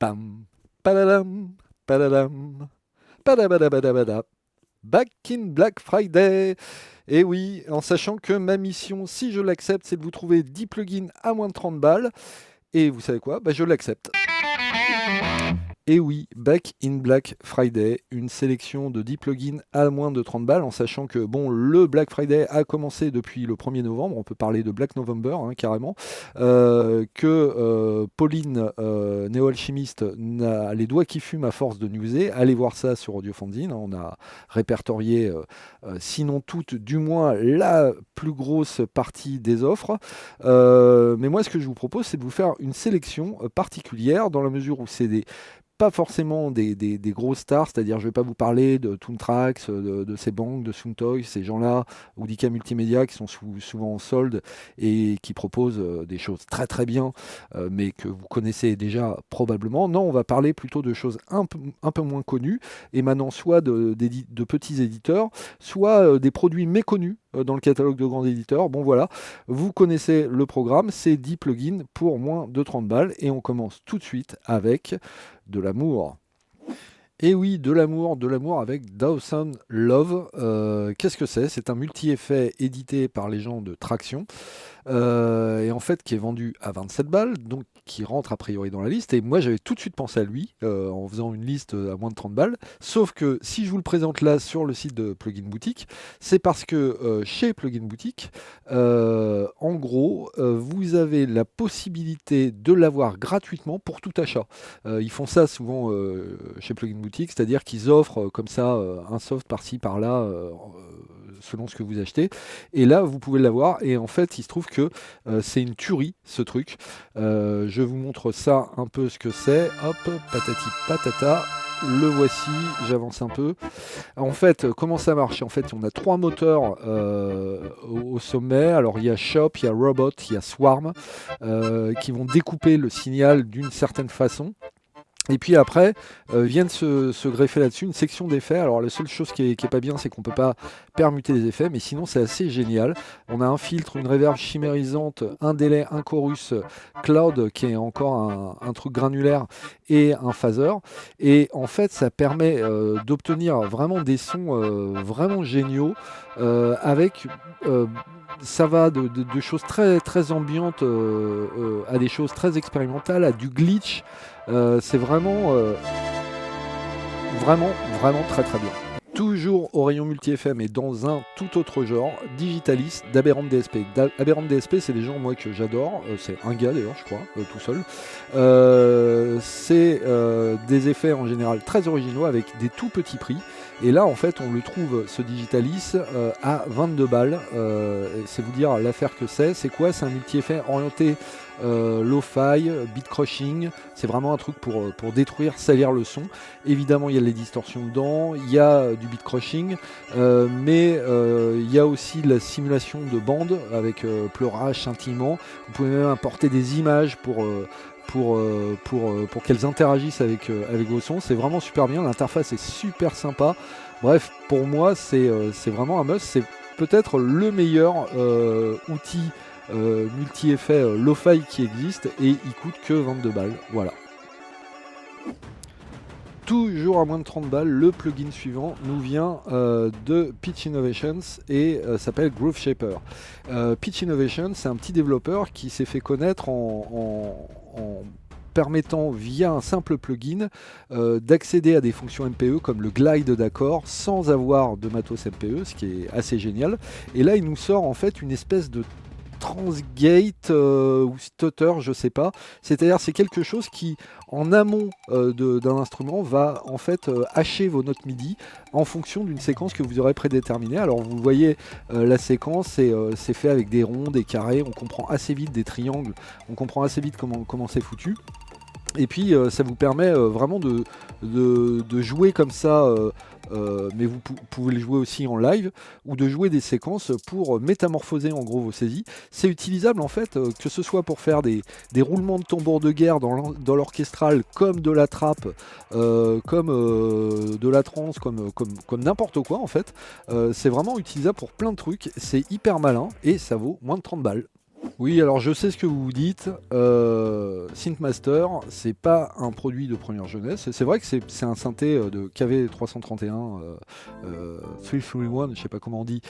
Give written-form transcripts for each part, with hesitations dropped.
Pam, padadam, padadam, padabadabadabada. Back in Black Friday. Et oui, en sachant que ma mission, si je l'accepte, c'est de vous trouver 10 plugins à moins de 30 balles. Et vous savez quoi? Je l'accepte. Et oui, Back in Black Friday, une sélection de 10 plugins à moins de 30 balles, en sachant que bon, le Black Friday a commencé depuis le 1er novembre, on peut parler de Black November carrément, que Pauline, néo-alchimiste, a les doigts qui fument à force de newser. Allez voir ça sur Audiophondine, on a répertorié, sinon toutes, du moins la plus grosse partie des offres. Mais moi, ce que je vous propose, c'est de vous faire une sélection particulière, dans la mesure où c'est pas forcément des grosses stars, c'est-à-dire je vais pas vous parler de Toontrax, de ces banques, de Soundtoy, ces gens-là, ou d'IK Multimédia qui sont souvent en solde et qui proposent des choses très très bien, mais que vous connaissez déjà probablement. Non, on va parler plutôt de choses un peu moins connues, émanant soit de petits éditeurs, soit des produits méconnus dans le catalogue de grands éditeurs. Bon voilà, vous connaissez le programme, c'est 10 plugins pour moins de 30 balles, et on commence tout de suite avec de l'amour. Et oui, de l'amour avec Dawson Love. Qu'est-ce que c'est? C'est un multi-effet édité par les gens de Traction, et en fait qui est vendu à 27 balles, donc qui rentre a priori dans la liste. Et moi j'avais tout de suite pensé à lui en faisant une liste à moins de 30 balles. Sauf que si je vous le présente là sur le site de Plugin Boutique, c'est parce que chez Plugin Boutique, en gros, vous avez la possibilité de l'avoir gratuitement pour tout achat. Ils font ça souvent chez Plugin Boutique, c'est-à-dire qu'ils offrent comme ça un soft par-ci par-là, selon ce que vous achetez. Et là, vous pouvez l'avoir. Et en fait, il se trouve que c'est une tuerie, ce truc. Je vous montre ça un peu ce que c'est. Hop, patati patata. Le voici, j'avance un peu. En fait, comment ça marche? En fait, on a 3 moteurs au sommet. Alors, il y a Shop, il y a Robot, il y a Swarm, qui vont découper le signal d'une certaine façon. Et puis après, viennent se greffer là-dessus une section d'effets. Alors la seule chose qui est pas bien, c'est qu'on peut pas permuter les effets, mais sinon c'est assez génial. On a un filtre, une reverb chimérisante, un délai, un chorus, cloud qui est encore un truc granulaire, et un phaser. Et en fait, ça permet d'obtenir vraiment des sons vraiment géniaux, avec... ça va de choses très, très ambiantes à des choses très expérimentales, à du glitch. C'est vraiment très très bien. Toujours au rayon multi-FM et dans un tout autre genre, Digitalis d'Aberrant DSP. Aberrant DSP, c'est des gens moi que j'adore, c'est un gars d'ailleurs je crois, tout seul. C'est des effets en général très originaux avec des tout petits prix. Et là en fait on le trouve, ce Digitalis, à 22 balles. C'est vous dire l'affaire que c'est quoi? C'est un multi-effet orienté lo-fi, beat crushing. C'est vraiment un truc pour détruire, salir le son. Évidemment il y a les distorsions dedans, il y a du beat crushing, mais il y a aussi la simulation de bande avec pleurage, scintillement. Vous pouvez même importer des images pour qu'elles interagissent avec vos sons. C'est vraiment super bien, l'interface est super sympa. Bref, pour moi c'est vraiment un must. C'est peut-être le meilleur outil multi-effet lo-fi qui existe, et il coûte que 22 balles. Voilà. Toujours à moins de 30 balles, le plugin suivant nous vient de Pitch Innovations et s'appelle Groove Shaper. Pitch Innovations, c'est un petit développeur qui s'est fait connaître en permettant via un simple plugin d'accéder à des fonctions MPE comme le glide d'accord sans avoir de matos MPE, ce qui est assez génial. Et là il nous sort en fait une espèce de transgate ou stutter, je sais pas. C'est-à-dire c'est quelque chose qui, en amont d'un instrument, va en fait hacher vos notes MIDI en fonction d'une séquence que vous aurez prédéterminée. Alors vous voyez la séquence, c'est fait avec des ronds, des carrés, on comprend assez vite des triangles, on comprend assez vite comment c'est foutu. Et puis ça vous permet vraiment de jouer comme ça, mais vous pouvez le jouer aussi en live, ou de jouer des séquences pour métamorphoser en gros vos saisies. C'est utilisable en fait, que ce soit pour faire des roulements de tambour de guerre dans l'orchestral, comme de la trappe, comme de la trance, comme n'importe quoi en fait. C'est vraiment utilisable pour plein de trucs, c'est hyper malin et ça vaut moins de 30 balles. Oui, alors je sais ce que vous vous dites. Synthmaster, c'est pas un produit de première jeunesse. C'est vrai que c'est un synthé de KV331, 331, je sais pas comment on dit,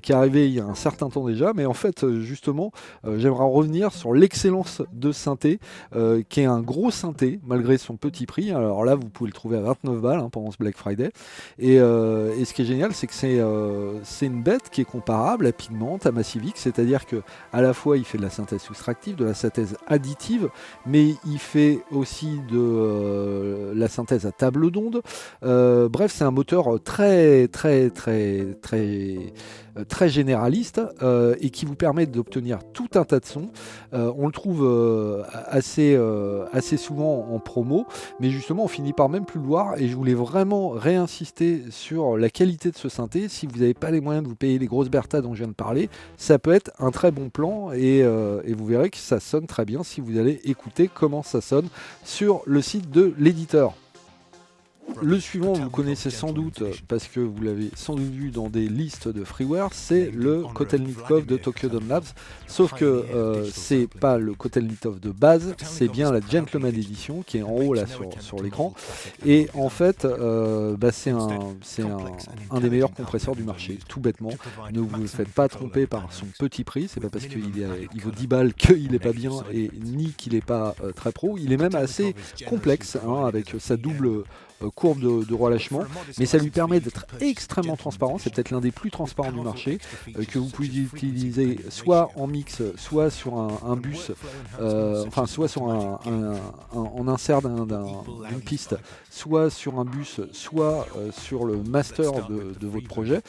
qui est arrivé il y a un certain temps déjà. Mais en fait, justement, j'aimerais revenir sur l'excellence de ce synthé, qui est un gros synthé malgré son petit prix. Alors là, vous pouvez le trouver à 29 balles pendant ce Black Friday. Et ce qui est génial, c'est que c'est une bête qui est comparable à Pigment, à Massive X, c'est-à-dire que à la fois il fait de la synthèse soustractive, de la synthèse additive, mais il fait aussi de la synthèse à table d'onde. Bref, c'est un moteur très généraliste et qui vous permet d'obtenir tout un tas de sons. On le trouve assez souvent en promo, mais justement on finit par même plus le voir, et je voulais vraiment réinsister sur la qualité de ce synthé. Si vous n'avez pas les moyens de vous payer les grosses Bertha dont je viens de parler, ça peut être un très bon plan, et vous verrez que ça sonne très bien si vous allez écouter comment ça sonne sur le site de l'éditeur. Le suivant, vous le connaissez sans doute parce que vous l'avez sans doute vu dans des listes de freeware, c'est le Kotelnikov de Tokyo Dome Labs. Sauf que c'est pas le Kotelnikov de base, c'est bien la Gentleman Edition qui est en haut là sur l'écran. Et en fait, c'est un des meilleurs compresseurs du marché, tout bêtement. Ne vous faites pas tromper par son petit prix, c'est pas parce qu'il vaut 10 balles qu'il est pas bien, et ni qu'il est pas très pro. Il est même assez complexe avec sa double courbe de relâchement, mais ça lui permet d'être extrêmement transparent. C'est peut-être l'un des plus transparents du marché, que vous pouvez utiliser soit en mix, soit sur un bus, soit sur en insert d'une piste, soit sur un bus, soit sur le master de votre projet.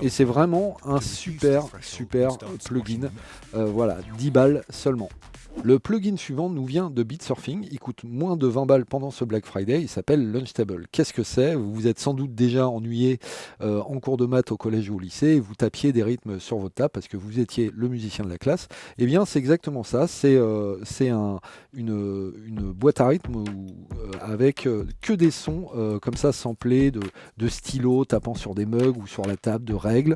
Et c'est vraiment un super plugin. Voilà, 10 balles seulement. Le plugin suivant nous vient de Beatsurfing, il coûte moins de 20 balles pendant ce Black Friday, il s'appelle Launchtable. Qu'est-ce que c'est ? Vous vous êtes sans doute déjà ennuyé en cours de maths au collège ou au lycée, et vous tapiez des rythmes sur votre table parce que vous étiez le musicien de la classe. Eh bien c'est exactement ça, c'est une boîte à rythme avec que des sons comme ça samplés de stylos tapant sur des mugs ou sur la table, de règles,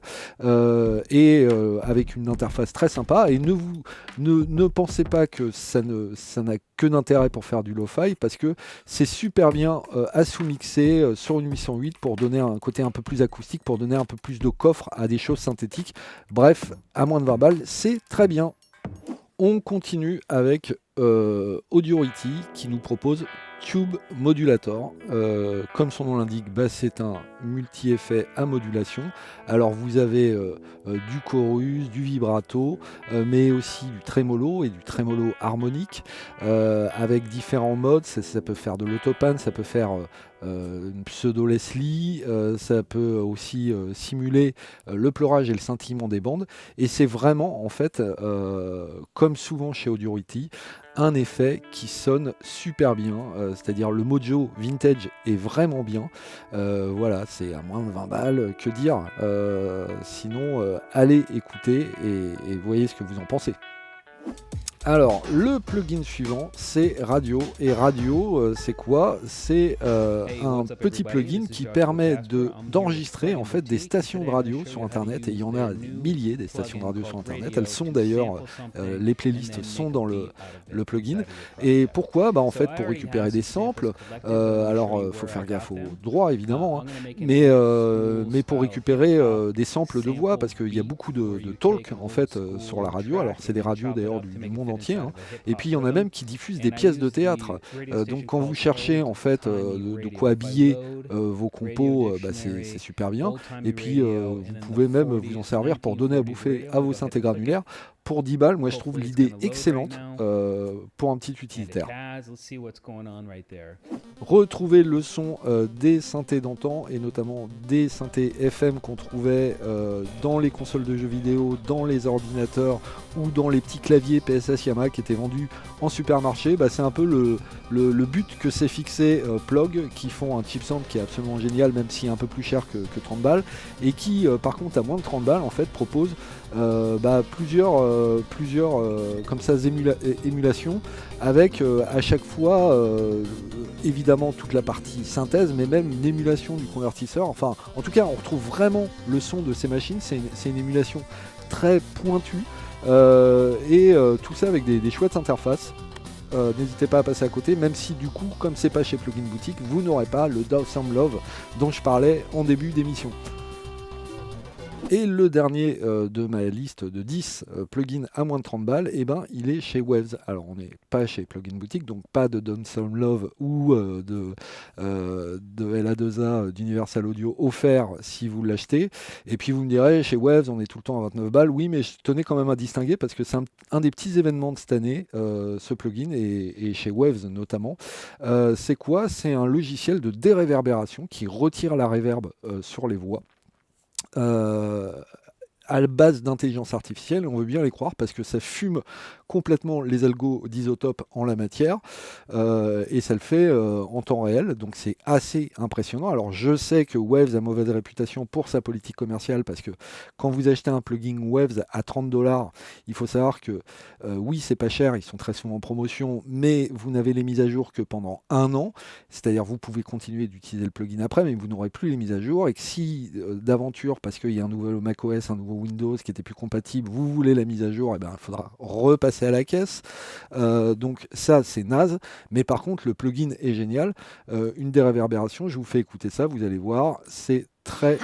et avec une interface très sympa. Et ne pensez pas que ça n'a que d'intérêt pour faire du lo-fi, parce que c'est super bien à sous-mixer sur une 808 pour donner un côté un peu plus acoustique, pour donner un peu plus de coffre à des choses synthétiques. Bref, à moins de 20 balles, c'est très bien. On continue avec Audiority qui nous propose Tube Modulator. Comme son nom l'indique, c'est un multi-effet à modulation. Alors vous avez du chorus, du vibrato, mais aussi du trémolo et du trémolo harmonique, avec différents modes. Ça peut faire de l'autopan, ça peut faire une pseudo Leslie, ça peut aussi simuler le pleurage et le scintillement des bandes, et c'est vraiment en fait comme souvent chez Audiority, un effet qui sonne super bien, c'est-à-dire le mojo vintage est vraiment bien. Voilà, c'est à moins de 20 balles, que dire. Sinon allez écouter et voyez ce que vous en pensez. Alors, le plugin suivant, c'est Radio. Et Radio, c'est quoi ? C'est un petit plugin qui permet d'enregistrer en fait des stations de radio sur Internet. Et il y en a des milliers des stations de radio sur Internet. Elles sont d'ailleurs, les playlists sont dans le plugin. Et pourquoi ? En fait, pour récupérer des samples. Alors, faut faire gaffe aux droits, évidemment. Mais pour récupérer des samples de voix, parce qu'il y a beaucoup de talk en fait sur la radio. Alors, c'est des radios d'ailleurs du monde entier, et puis il y en a même qui diffusent des pièces de théâtre, donc quand vous cherchez en fait de quoi habiller vos compos, c'est super bien, et puis vous pouvez même vous en servir pour donner à bouffer à vos synthés granulaires. Pour 10 balles, moi je trouve l'idée excellente pour un petit utilitaire. Retrouvez le son des synthés d'antan, et notamment des synthés FM qu'on trouvait dans les consoles de jeux vidéo, dans les ordinateurs ou dans les petits claviers PSS Yamaha qui étaient vendus en supermarché. C'est un peu le but que s'est fixé Plog, qui font un chip sound qui est absolument génial, même s'il est un peu plus cher que 30 balles, et qui par contre à moins de 30 balles en fait propose plusieurs comme ça émulations, avec à chaque fois évidemment toute la partie synthèse, mais même une émulation du convertisseur. Enfin, en tout cas, on retrouve vraiment le son de ces machines. C'est une émulation très pointue. Tout ça avec des chouettes interfaces. N'hésitez pas à passer à côté, même si du coup, comme c'est pas chez Plugin Boutique, vous n'aurez pas le Awesome Love dont je parlais en début d'émission. Et le dernier de ma liste de 10 plugins à moins de 30 balles, il est chez Waves. Alors on n'est pas chez Plugin Boutique, donc pas de Awesome Love ou de LA2A d'Universal Audio offert si vous l'achetez. Et puis vous me direz, chez Waves on est tout le temps à 29 balles. Oui, mais je tenais quand même à distinguer parce que c'est un des petits événements de cette année, ce plugin, et chez Waves notamment. C'est quoi? C'est un logiciel de déréverbération qui retire la réverb sur les voix. À la base d'intelligence artificielle, on veut bien les croire parce que ça fume complètement les algos d'Isotope en la matière et ça le fait en temps réel, donc c'est assez impressionnant. Alors je sais que Waves a mauvaise réputation pour sa politique commerciale parce que quand vous achetez un plugin Waves à 30$, il faut savoir que oui c'est pas cher, ils sont très souvent en promotion, mais vous n'avez les mises à jour que pendant 1 an, c'est-à-dire vous pouvez continuer d'utiliser le plugin après, mais vous n'aurez plus les mises à jour, et que si d'aventure, parce qu'il y a un nouveau macOS, un nouveau Windows qui était plus compatible, vous voulez la mise à jour, il faudra repasser à la caisse. Donc ça c'est naze, mais par contre le plugin est génial. Une des réverbérations, je vous fais écouter ça, vous allez voir, c'est très...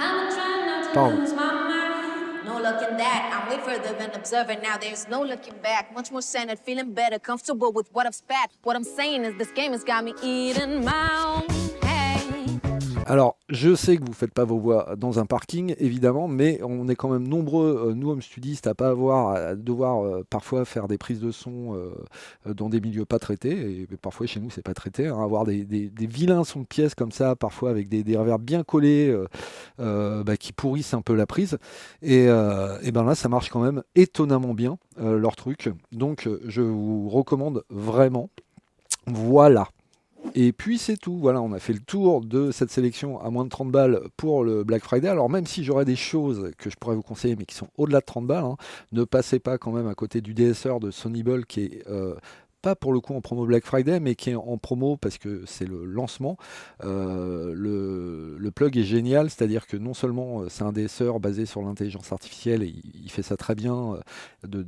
Pardon. No looking that. I'm way further than observing now. There's no looking back. Much more centered, feeling better, comfortable with what I've spat. What I'm saying is this game has got me eating my own. Alors, je sais que vous ne faites pas vos voix dans un parking, évidemment, mais on est quand même nombreux, nous, home studistes, à devoir parfois faire des prises de son dans des milieux pas traités, et parfois chez nous, c'est pas traité, hein, avoir des vilains sons de pièces comme ça, parfois avec des reverbs bien collés qui pourrissent un peu la prise, et là, ça marche quand même étonnamment bien, leur truc, donc je vous recommande vraiment. Voilà. Et puis c'est tout, voilà, on a fait le tour de cette sélection à moins de 30 balles pour le Black Friday. Alors même si j'aurais des choses que je pourrais vous conseiller mais qui sont au-delà de 30 balles, hein, ne passez pas quand même à côté du DSR de Sonyball qui est pas pour le coup en promo Black Friday, mais qui est en promo parce que c'est le lancement. Le plug est génial, c'est-à-dire que non seulement c'est un DSR basé sur l'intelligence artificielle, et il fait ça très bien, de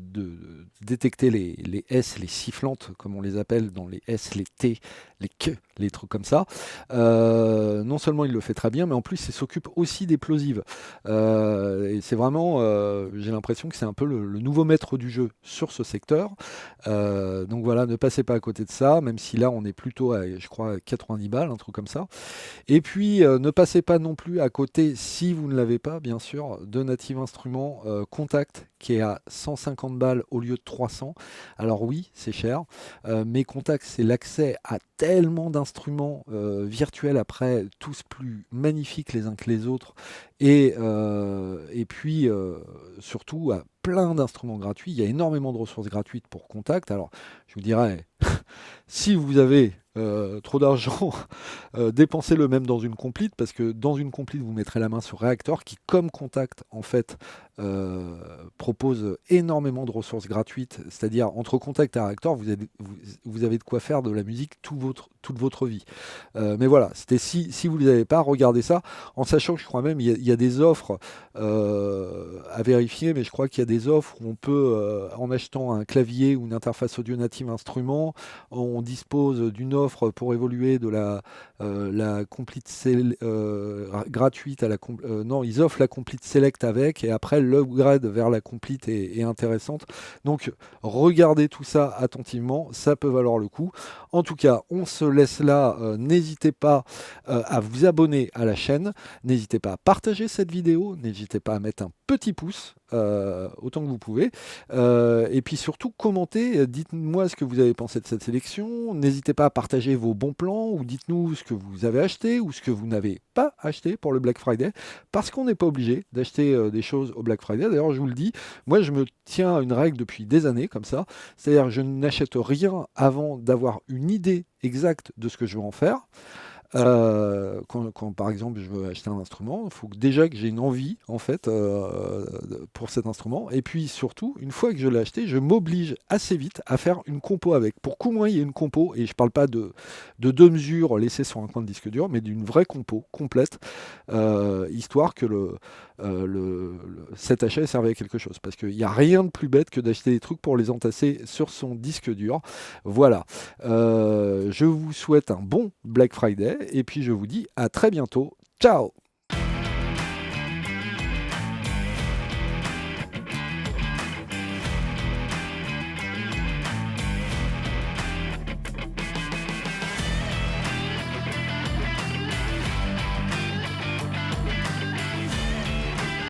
détecter les S, les sifflantes, comme on les appelle, dans les S, les T, les Q, les trucs comme ça. Non seulement il le fait très bien, mais en plus il s'occupe aussi des plosives. Et c'est vraiment, j'ai l'impression que c'est un peu le nouveau maître du jeu sur ce secteur. Donc voilà, ne passez pas à côté de ça, même si là on est plutôt à, je crois, 90 balles, un truc comme ça. Et puis ne passez pas non plus à côté, si vous ne l'avez pas, bien sûr, de Native Instruments Contact, qui est à 150 balles au lieu de 300. Alors oui, c'est cher, mais Contact, c'est l'accès à tellement d'instruments virtuels, après, tous plus magnifiques les uns que les autres, et puis surtout à plein d'instruments gratuits. Il y a énormément de ressources gratuites pour Contact. Alors, je vous dirais, si vous avez trop d'argent, dépensez-le même dans une complete, parce que dans une complete, vous mettrez la main sur Reactor, qui, comme Contact, en fait, propose énormément de ressources gratuites. C'est-à-dire, entre Contact et Reactor, vous avez de quoi faire de la musique toute votre vie. Mais voilà, c'était si vous ne les avez pas, regardez ça, en sachant que je crois même il y a des offres à vérifier, mais je crois qu'il y a des offres où on peut, en achetant un clavier ou une interface audio native instrument, on dispose d'une offre pour évoluer de la complete gratuite à la non, ils offrent la complete select avec, et après l'upgrade vers la complete est intéressante. Donc regardez tout ça attentivement, ça peut valoir le coup. En tout cas, on se laisse là. N'hésitez pas à vous abonner à la chaîne, n'hésitez pas à partager cette vidéo, n'hésitez pas à mettre un petit pouce autant que vous pouvez, et puis surtout commentez, dites-moi ce que vous avez pensé de cette sélection, n'hésitez pas à partager vos bons plans, ou dites-nous ce que vous avez acheté ou ce que vous n'avez pas acheté pour le Black Friday, parce qu'on n'est pas obligé d'acheter des choses au Black Friday. D'ailleurs, je vous le dis, moi je me tiens à une règle depuis des années comme ça, c'est-à-dire je n'achète rien avant d'avoir une idée exacte de ce que je veux en faire. Quand, par exemple je veux acheter un instrument, il faut déjà que j'ai une envie en fait pour cet instrument. Et puis surtout, une fois que je l'ai acheté, je m'oblige assez vite à faire une compo avec. Pour qu'au moins il y ait une compo, et je parle pas de deux mesures laissées sur un coin de disque dur, mais d'une vraie compo complète, histoire que cet achat serve à quelque chose. Parce qu'il n'y a rien de plus bête que d'acheter des trucs pour les entasser sur son disque dur. Voilà. Je vous souhaite un bon Black Friday et puis je vous dis à très bientôt. Ciao!